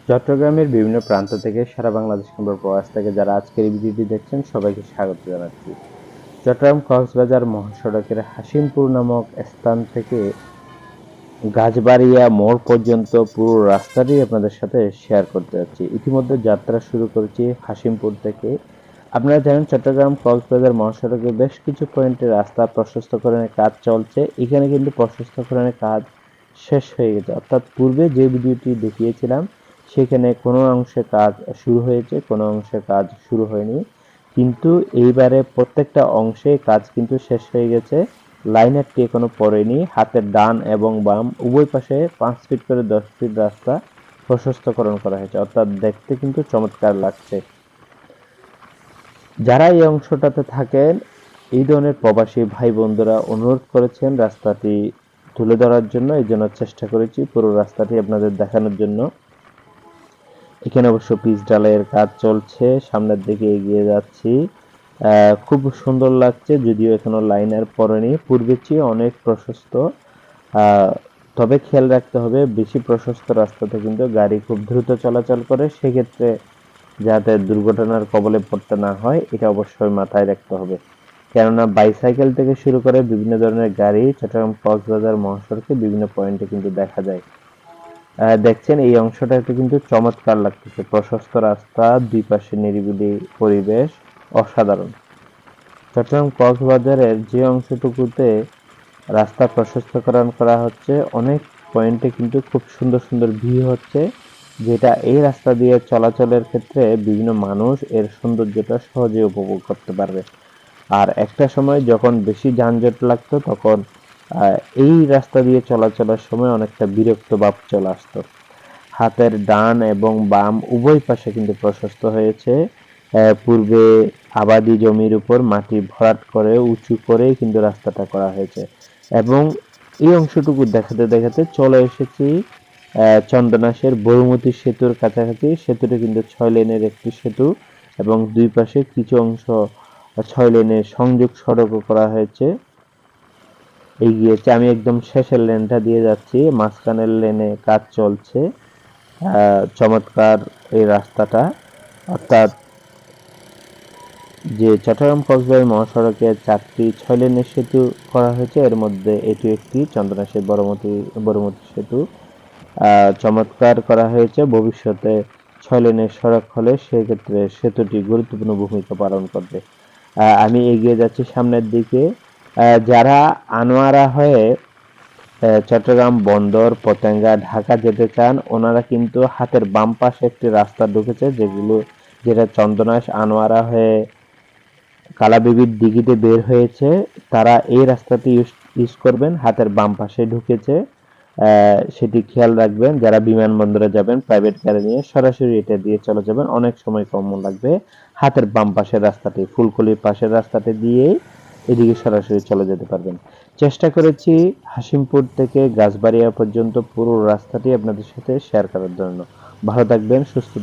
চট্টগ্রামের বিভিন্ন প্রান্ত থেকে সারা বাংলাদেশ কিংবা প্রবাস থেকে যারা আজকের এই ভিডিওটি দেখছেন সবাইকে স্বাগত জানাচ্ছি। চট্টগ্রাম কক্সবাজার মহাসড়কের হাসিমপুর নামক স্থান থেকে গাছবাড়িয়া মোড় পর্যন্ত পুরো রাস্তাটি আপনাদের সাথে শেয়ার করতে যাচ্ছি। ইতিমধ্যে যাত্রা শুরু করেছি হাসিমপুর থেকে। আপনারা জানেন চট্টগ্রাম কক্সবাজার মহাসড়কে বেশ কিছু পয়েন্টে রাস্তা প্রশস্তকরণের কাজ চলছে। এখানে কিন্তু প্রশস্তকরণের কাজ শেষ হয়ে গেছে, অর্থাৎ পূর্বে যে ভিডিওটি দেখিয়েছিলাম সেখানে কোনো অংশে কাজ শুরু হয়েছে, কোনো অংশে কাজ শুরু হয়নি, কিন্তু এইবারে প্রত্যেকটা অংশে কাজ কিন্তু শেষ হয়ে গেছে। লাইনারটি এখনো পড়েনি। হাতের ডান এবং বাম উভয় পাশে 5 ফিট করে 10 ফিট রাস্তা প্রশস্তকরণ করা হয়েছে, অর্থাৎ দেখতে কিন্তু চমৎকার লাগছে। যারা এই অংশটাতে থাকেন, এই ধরনের প্রবাসী ভাই বন্ধুরা অনুরোধ করেছেন রাস্তাটি তুলে ধরার জন্য, এই জন্য চেষ্টা করেছি পুরো রাস্তাটি আপনাদের দেখানোর জন্য। এখানে অবশ্য পিচ ঢালাইয়ের কাজ চলছে, সামনের দিকে এগিয়ে যাচ্ছি। খুব সুন্দর লাগছে, যদিও এখনো লাইনার পড়েনি, পূর্বের চেয়ে অনেক প্রশস্ত। তবে খেয়াল রাখতে হবে, বেশি প্রশস্ত রাস্তাতে কিন্তু গাড়ি খুব দ্রুত চলাচল করে, সেক্ষেত্রে যাতে দুর্ঘটনার কবলে পড়তে না হয় এটা অবশ্যই মাথায় রাখতে হবে। কেননা বাইসাইকেল থেকে শুরু করে বিভিন্ন ধরনের গাড়ি চট্টগ্রাম কক্সবাজার মহাসড়কে বিভিন্ন পয়েন্টে কিন্তু দেখা যায়। দেখছেন এই অংশটা কিন্তু চমৎকার লাগতেছে, প্রশস্ত রাস্তা, দুই পাশে নিরিবিলি পরিবেশ, অসাধারণ। চট্টগ্রাম কক্সবাজারের যে অংশটুকুতে রাস্তা প্রশস্তকরণ করা হচ্ছে, অনেক পয়েন্টে কিন্তু খুব সুন্দর সুন্দর ভিউ হচ্ছে, যেটা এই রাস্তা দিয়ে চলাচলের ক্ষেত্রে বিভিন্ন মানুষ এর সৌন্দর্যটা সহজে উপভোগ করতে পারবে। আর একটা সময় যখন বেশি যানজট লাগতো, তখন এই রাস্তা দিয়ে চলাচলের সময় অনেকটা বিরক্ত ভাব চলে আসতো। হাতের ডান এবং বাম উভয় পাশে কিন্তু প্রশস্ত হয়েছে। পূর্বে আবাদি জমির উপর মাটি ভরাট করে উঁচু করে কিন্তু রাস্তাটা করা হয়েছে, এবং এই অংশটুকু দেখাতে দেখাতে চলে এসেছি চন্দনাশের বরুমতি সেতুর কাছাকাছি। সেতুটি কিন্তু 6 লেনের একটি সেতু, এবং দুই পাশে কিছু অংশ 6 লেনের সংযোগ সড়কও করা হয়েছে। এগিয়েছে, আমি একদম শেষের লেনটা দিয়ে যাচ্ছি, মাঝখানের লেনে কাজ চলছে। চমৎকার এই রাস্তাটা, অর্থাৎ যে চট্টগ্রাম কক্সবাজার মহাসড়কে 4টি 6 লেনের সেতু করা হয়েছে, এর মধ্যে এটি একটি চন্দনাশের বরমতি সেতু। চমৎকার করা হয়েছে। ভবিষ্যতে 6 লেনের সড়ক হলে সেক্ষেত্রে সেতুটি গুরুত্বপূর্ণ ভূমিকা পালন করবে। আমি এগিয়ে যাচ্ছি সামনের দিকে। যারা আনোয়ারা হয়ে চট্টগ্রাম বন্দর, পতেঙ্গা, ঢাকা যেতে চান, ওনারা কিন্তু হাতের বাম পাশে একটি রাস্তা ঢুকেছে, যেটা চন্দনাশ আনোয়ারা হয়ে কালাবিবির দিঘিতে বের হয়েছে। তারা এই রাস্তাটি ইউজ করবেন, হাতের বাম পাশে ঢুকেছে, সেটি খেয়াল রাখবেন। যারা বিমানবন্দরে যাবেন প্রাইভেট গাড়ি নিয়ে, সরাসরি এটা দিয়ে চলে যাবেন, অনেক সময় কম লাগবে। হাতের বাম পাশের রাস্তাটি, ফুলকলির পাশের রাস্তাটি দিয়ে এদিকে সরাসরি চলে যেতে পারবেন। চেষ্টা করেছি হাসিমপুর থেকে গাছবাড়িয়া পর্যন্ত পুরো রাস্তাটি আপনাদের সাথে শেয়ার করার জন্য। ভালো থাকবেন, সুস্থ